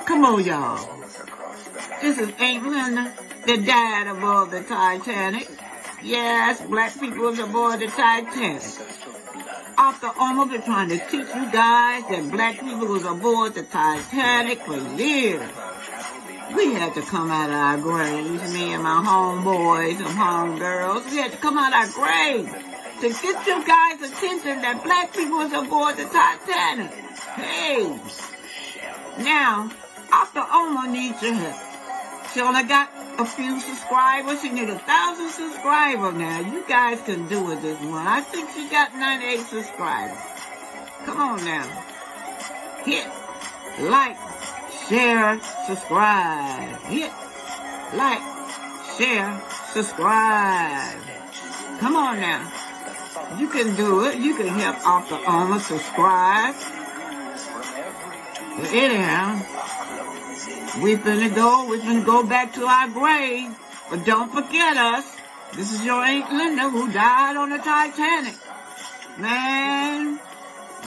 Come on, y'all. This is Aunt Linda, the dad aboard the Titanic. Yes, black people was aboard the Titanic. After almost been trying to teach you guys that black people was aboard the Titanic for years. We had to come out of our graves, me and my homeboys and homegirls. We had to come out of our graves to get you guys' attention that black people was aboard the Titanic. Hey, now, Dr. Oma needs your help. She only got a few subscribers. She needs 1,000 subscribers now. You guys can do it this one. I think she got 98 subscribers. Come on now. Hit like, share, subscribe. Hit like, share, subscribe. Come on now. You can do it. You can help Dr. Oma subscribe. But anyhow, we're finna go back to our grave. But don't forget us. This is your Aunt Linda who died on the Titanic. Man,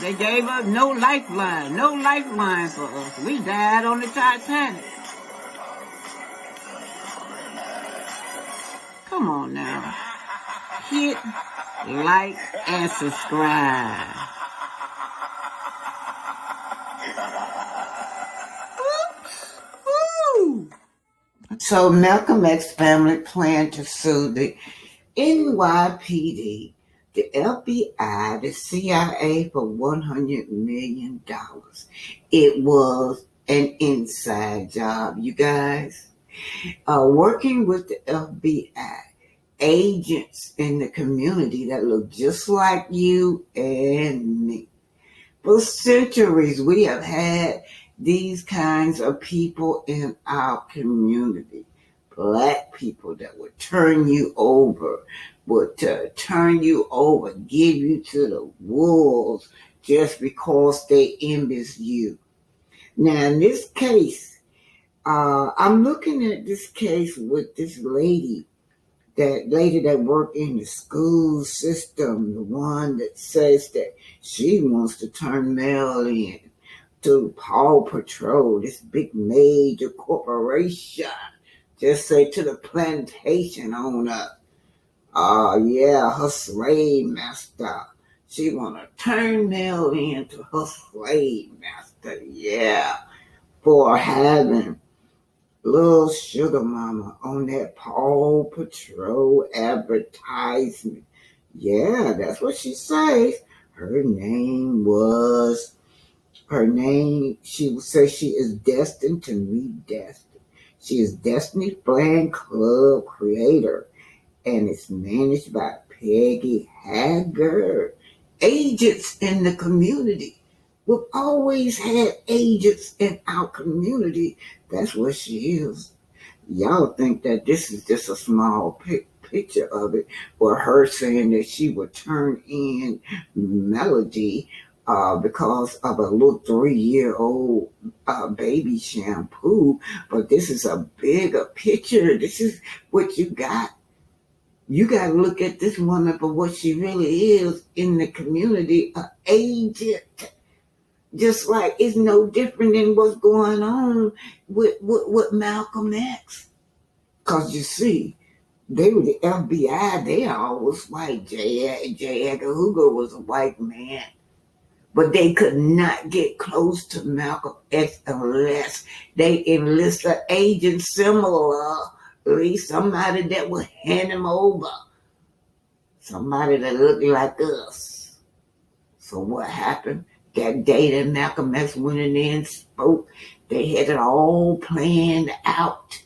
they gave us no lifeline for us. We died on the Titanic. Come on now. Hit like and subscribe. So Malcolm X family planned to sue the NYPD, the FBI, the CIA for $100 million. It was an inside job, you guys. Working with the FBI, agents in the community that look just like you and me. For centuries, we have had these kinds of people in our community. Black people that would turn you over, give you to the wolves just because they envious you. Now, in this case, I'm looking at this case with this lady that worked in the school system, the one that says that she wants to turn Mel in to Paw Patrol, this big major corporation. Just say to the plantation owner, her slave master. She want to turn Mel into her slave master, for having little sugar mama on that Paw Patrol advertisement. Yeah, that's what she says. She would say she is destined to meet destiny. She is Destiny Fan Club creator, and it's managed by Peggy Haggard. Agents in the community. We've always had agents in our community. That's what she is. Y'all think that this is just a small picture of it, or her saying that she would turn in Melody because of a little 3-year-old baby shampoo. But this is a bigger picture. This is what you got. You got to look at this woman for what she really is in the community, an agent. Just like it's no different than what's going on with Malcolm X. Because you see, they were the FBI. They always white. J. Edgar Hoover was a white man. But they could not get close to Malcolm X unless they enlist an agent similarly, somebody that would hand him over. Somebody that looked like us. So what happened? That day that Malcolm X went in there and spoke, they had it all planned out.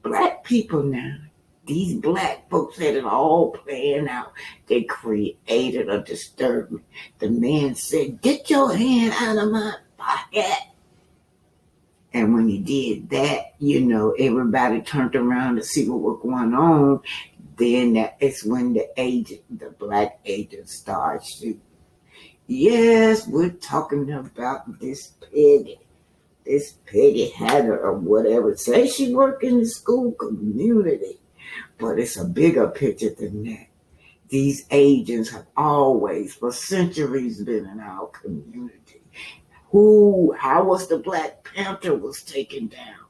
Black people now, these black folks had it all planned out. They created a disturbance. The man said, "Get your hand out of my pocket." And when he did that, everybody turned around to see what was going on. Then it's when the black agent started shooting. Yes, we're talking about this Peggy Haggard or whatever. Say she work in the school community, but it's a bigger picture than that. These agents have always, for centuries, been in our community. how was the Black Panther was taken down?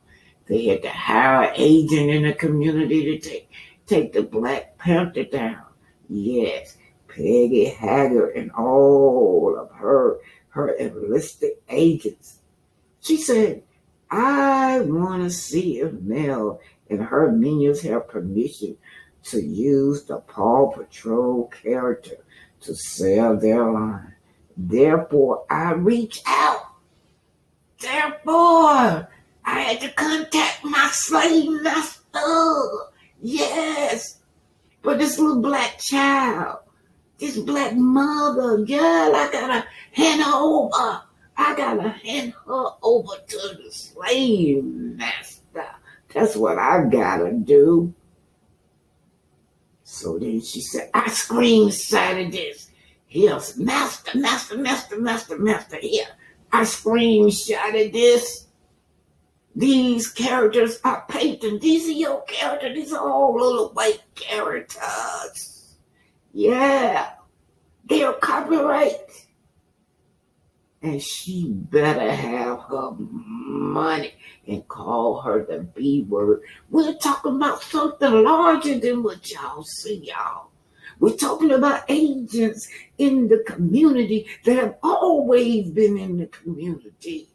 They had to hire an agent in the community to take the Black Panther down. Yes, Peggy Haggard and all of her enlisted agents. She said, I want to see if Mel and her minions have permission to use the Paw Patrol character to sell their line. Therefore, I reach out. Therefore, I had to contact my slave master. Yes, for this little black child, this black mother, girl, I gotta hand her over. I gotta hand her over to the slave master. That's what I gotta do. So then she said, I screenshotted this. Here's master, master, master, master, master. Here, I screenshotted this. These characters are painted. These are your characters. These are all little white characters. Yeah, they're copyright. And she better have her money and call her the B word. We're talking about something larger than what y'all see, y'all. We're talking about agents in the community that have always been in the community.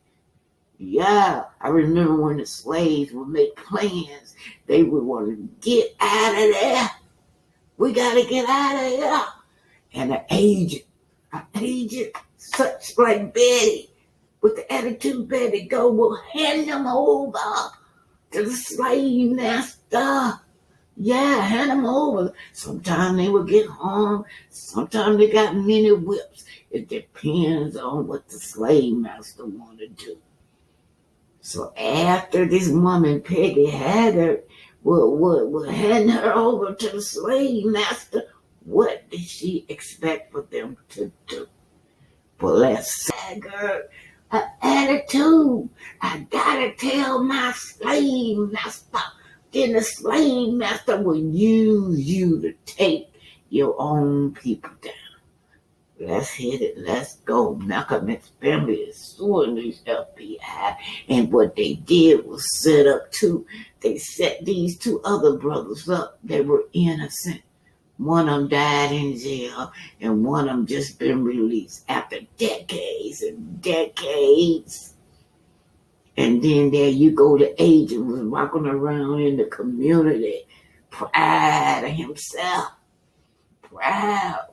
Yeah, I remember when the slaves would make plans. They would want to get out of there. We got to get out of here. And an agent, such like Betty, with the attitude Betty go, will hand them over to the slave master. Yeah, hand them over. Sometimes they will get hung. Sometimes they got many whips. It depends on what the slave master want to do. So after this woman, Peggy Haggard, would hand her over to the slave master, what did she expect for them to do? Bless Haggard, her attitude. I gotta tell my slave master. Then the slave master will use you to take your own people down. Let's hit it. Let's go. Malcolm X family is suing these FBI. And what they did was set up they set these two other brothers up. They were innocent. One of them died in jail, and one of them just been released after decades and decades. And then there you go, the agent was walking around in the community, proud of himself, proud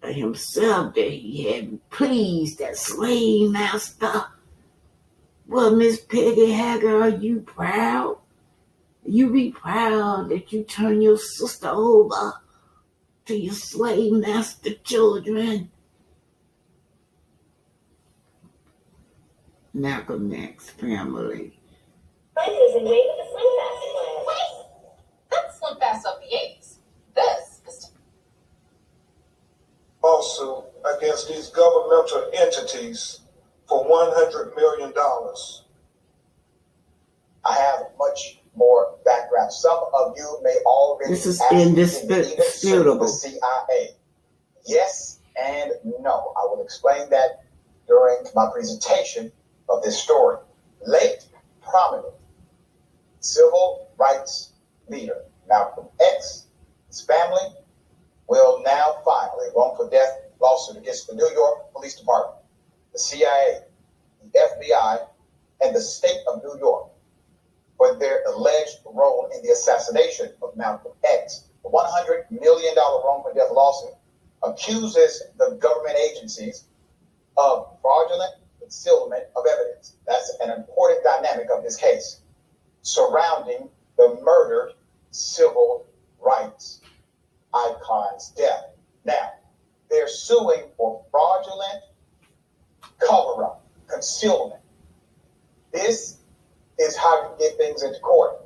himself that he had pleased that slave master. Well, Miss Peggy Haggard, are you proud? You be proud that you turn your sister over to your slave master children. Malcolm X family. Is in way with the Slim Fast plan. Wait! That's Slim Fast of the 80s. This is lawsuit against these governmental entities for $100 million. I have much more background. Some of you may already this is indisputable. The CIA. Yes and no. I will explain that during my presentation of this story. Late prominent civil rights leader Malcolm X, his family, will now file a wrongful death lawsuit against the New York Police Department, the CIA, the FBI, and the state of New York for their alleged role in the assassination of Malcolm X. The $100 million wrongful death lawsuit accuses the government agencies of fraudulent concealment of evidence. That's an important dynamic of this case surrounding the murdered civil rights icon's death. Now, they're suing for fraudulent cover-up, concealment. This is how you get things into court.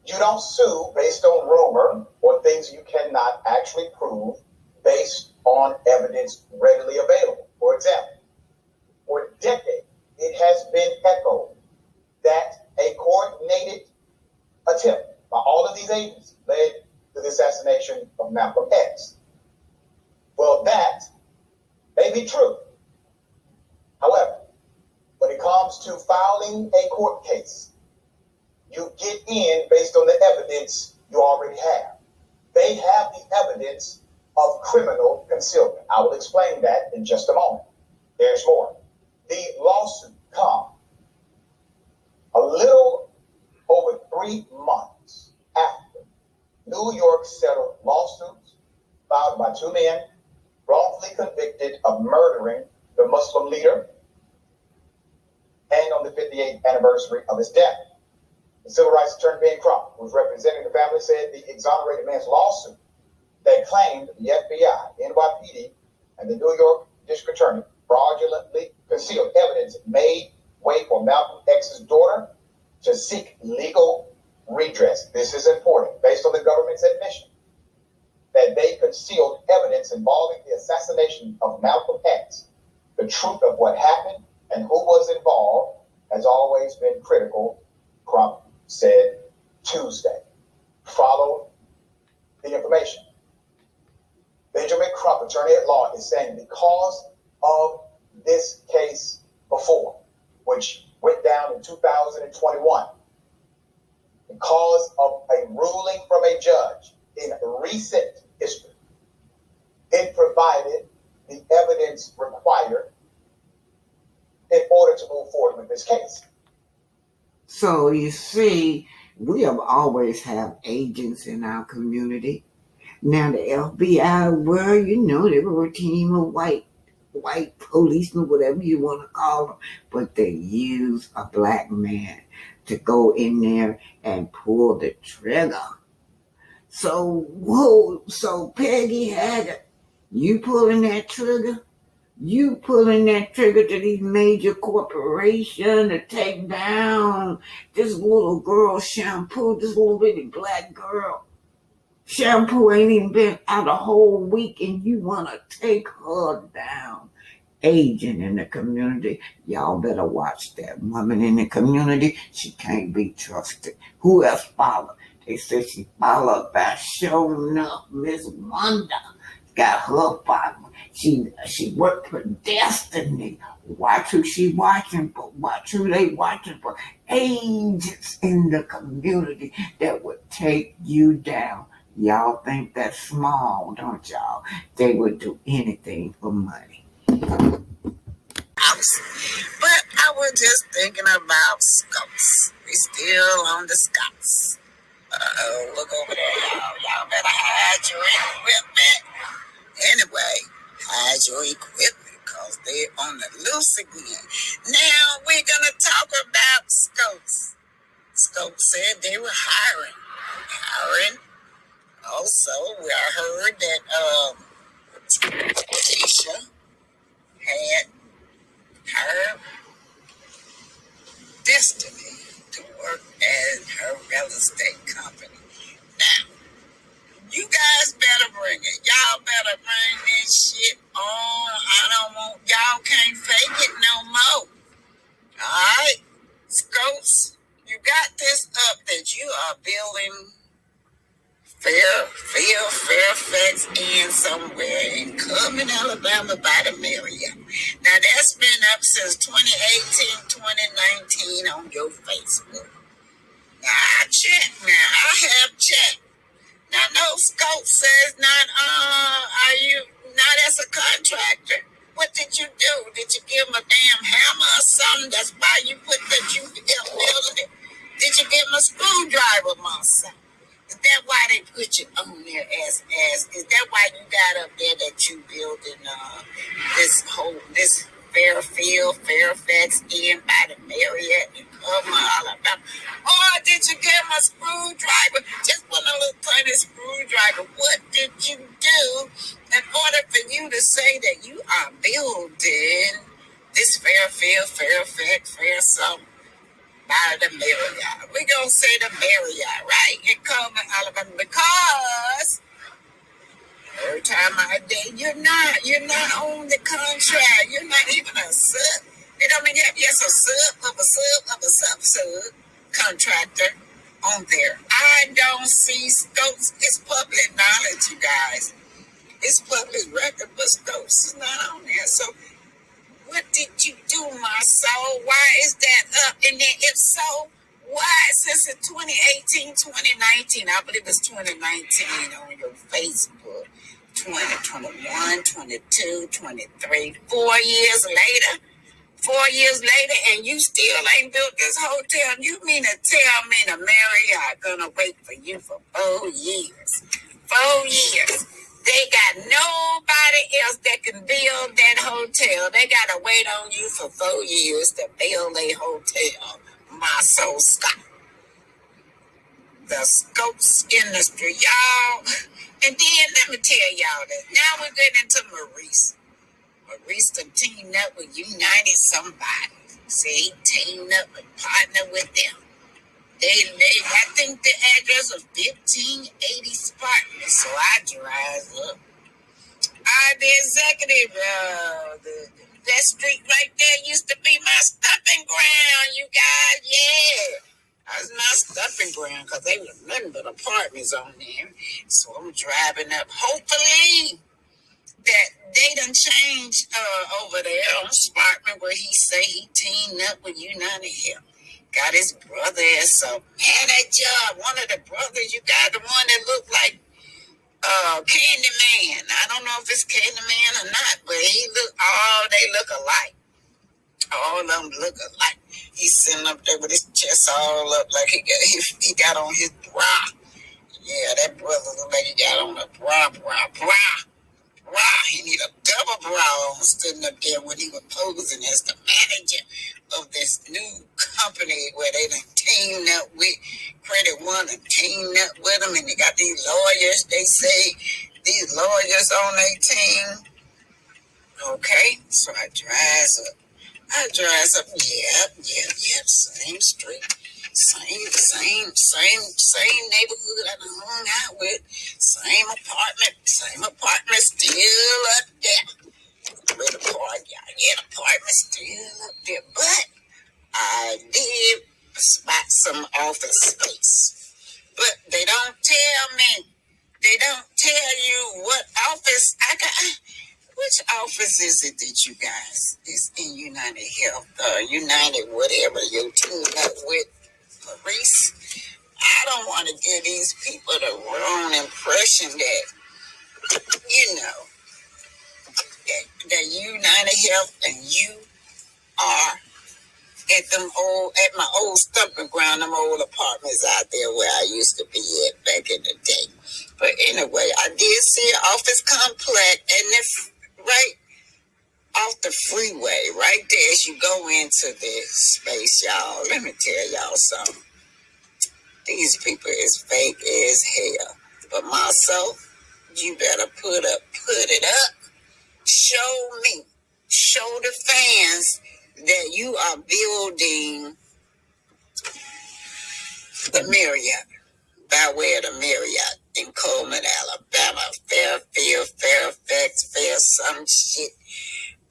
You don't sue based on rumor or things you cannot actually prove based on evidence readily available. For example, for decades, it has been echoed that a coordinated attempt by all of these agents led to the assassination of Malcolm X. Well, that may be true. However, when it comes to filing a court case, you get in based on the evidence you already have. They have the evidence of criminal concealment. I will explain that in just a moment. There's more. The lawsuit comes a little over 3 months after New York settled lawsuits filed by 2 men wrongfully convicted of murdering the Muslim leader and on the 58th anniversary of his death. The civil rights attorney Ben Crump, who was representing the family, said the exonerated man's lawsuit that claimed the FBI, NYPD, and the New York district attorney fraudulently concealed evidence made way for Malcolm X's daughter to seek legal redress. This is important, based on the government's admission that they concealed evidence involving the assassination of Malcolm X. The truth of what happened and who was involved has always been critical, Crump said Tuesday. Follow the information. Benjamin Crump, attorney at law, is saying because of this case before, which went down in 2021, because of a ruling from a judge in recent history, it provided the evidence required in order to move forward with this case. So you see, we have always have agents in our community. Now the FBI were, they were a team of white policemen, whatever you want to call them, but they use a black man to go in there and pull the trigger. So Peggy Haggard, you pulling that trigger? You pulling that trigger to these major corporations to take down this little girl, Shampoo, this little bitty black girl. Shampoo ain't even been out a whole week and you want to take her down. Agent in the community, y'all better watch that woman in the community. She can't be trusted. Who else followed? They said she followed by showing up Miss Wanda. Got her following. She worked for Destiny. Watch who she watching for. Watch who they watching for. Agents in the community that would take you down. Y'all think that's small, don't y'all? They would do anything for money. But I was just thinking about Scouts. We still on the Scouts. Look over there, y'all. Y'all better hide your equipment. Anyway, hide your equipment because they're on the loose again. Now we're going to talk about Scouts. Scouts said they were hiring. Also, I heard that Tisha had her Destiny to work at her real estate company. Now, you guys better bring it. Y'all better bring this shit on. I don't want, y'all can't fake it no more. Alright? Scopes, you got this up that you are building Fairfax and somewhere in Cumming, Alabama by the Marriott. Now that's been up since 2018, 2019 on your Facebook. Now I checked now. I have checked. Now no scope says are you not as a contractor? What did you do? Did you give him a damn hammer or something? That's why you put that you building it. Did you give him a screwdriver, Monson? Is that why they put you on there as is that why you got up there that you building this Fairfax in by the Marriott in Alabama? Or did you give him a screwdriver? Just one little tiny screwdriver. What did you do in order for you to say that you are building this Fairfax, something? By the Marriott. We're going to say the Marriott, right? In Cumming, Alabama, because every time I did, you're not on the contract. You're not even a sub. It don't mean you have, yes, a sub contractor on there. I don't see Stokes. It's public knowledge, you guys. It's public record, but Stokes is not on there. So What did you do, my soul? Why is that up? And then if so, why since it's 2018, 2019, I believe it's 2019 on your Facebook, 2021, 22, 23, 4 years later? 4 years later, and you still ain't built this hotel. You mean to tell me the Marriott gonna wait for you for 4 years? 4 years. They got nobody else that can build that hotel. They gotta wait on you for 4 years to build a hotel. My soul stop. The scopes industry, y'all. And then let me tell y'all this. Now we're getting into Maurice. Maurice done teamed up with United somebody. See, teamed up and partnered with them. I think the address was 1580 Spartan. So I drive up. The executive, that street right there used to be my stomping ground, you guys. Yeah. That was my stomping ground because they were nothing but apartments on there. So I'm driving up. Hopefully that they done changed over there on Sparkman where he say he teamed up with United Health. Got his brother as a manager. One of the brothers, you got the one that looked like Candyman. I don't know if it's Candyman or not, but they look alike. All of them look alike. He's sitting up there with his chest all up like he got on his bra. Yeah, that brother look like he got on a bra. Wow, he need a double bra on sitting up there when he was posing as the manager of this new company where they done teamed up with Credit One and teamed up with them, and they got these lawyers. They say these lawyers on their team. Okay, so I drives up. Yep, same street. Same neighborhood I done hung out with. Same apartment still up there. Where the park, yeah, the apartment still up there. But I did spot some office space. But they don't tell me. They don't tell you what office I got. Which office is it that you guys is in United Health? United whatever you're teamed up with, Maurice? I don't want to give these people the wrong impression that United Health and you are at my old stumping ground, them old apartments out there where I used to be at back in the day. But anyway, I did see an office complex, and it's right off the freeway, right there as you go into this space, y'all. Let me tell y'all something. These people is fake as hell. But myself, you better put it up. Show the fans that you are building the Marriott, by way of the Marriott in Coleman, Alabama, Fairfield, Fairfax, some shit.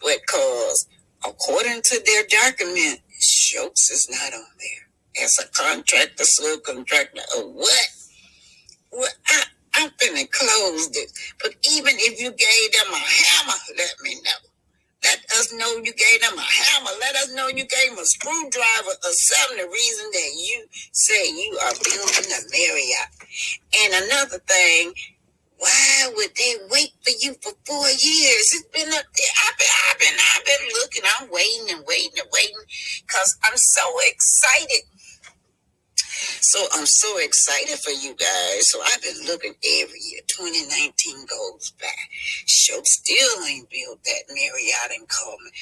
Because according to their document, Schultz is not on there as a contractor, subcontractor, or what? Well, I'm finna close this. But even if you gave them a hammer, let me know. Let us know you gave them a hammer. Let us know you gave them a screwdriver or something. The reason that you say you are building a Marriott. And another thing, why would they wait for you for 4 years? It's been up there. I've been looking. I'm waiting because I'm so excited. So I'm so excited for you guys. So I've been looking every year. 2019 goes by. Show still ain't built that Marriott in Coleman.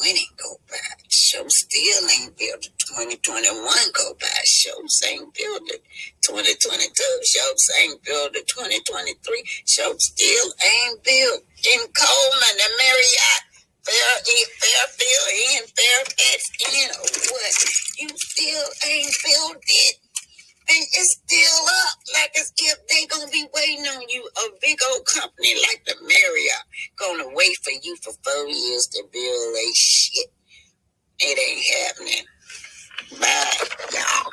20 go by. Show still ain't built it. 2021 go by. Shows ain't built it. 2022 shows ain't built it. 2023 shows still ain't built in Coleman, the Marriott. Fairfield and Fairfax and what? You still ain't built it. And it's still up like as if they gonna be waiting on you. A big old company like the Marriott gonna wait for you for 4 years to build a shit. It ain't happening. Bye, y'all.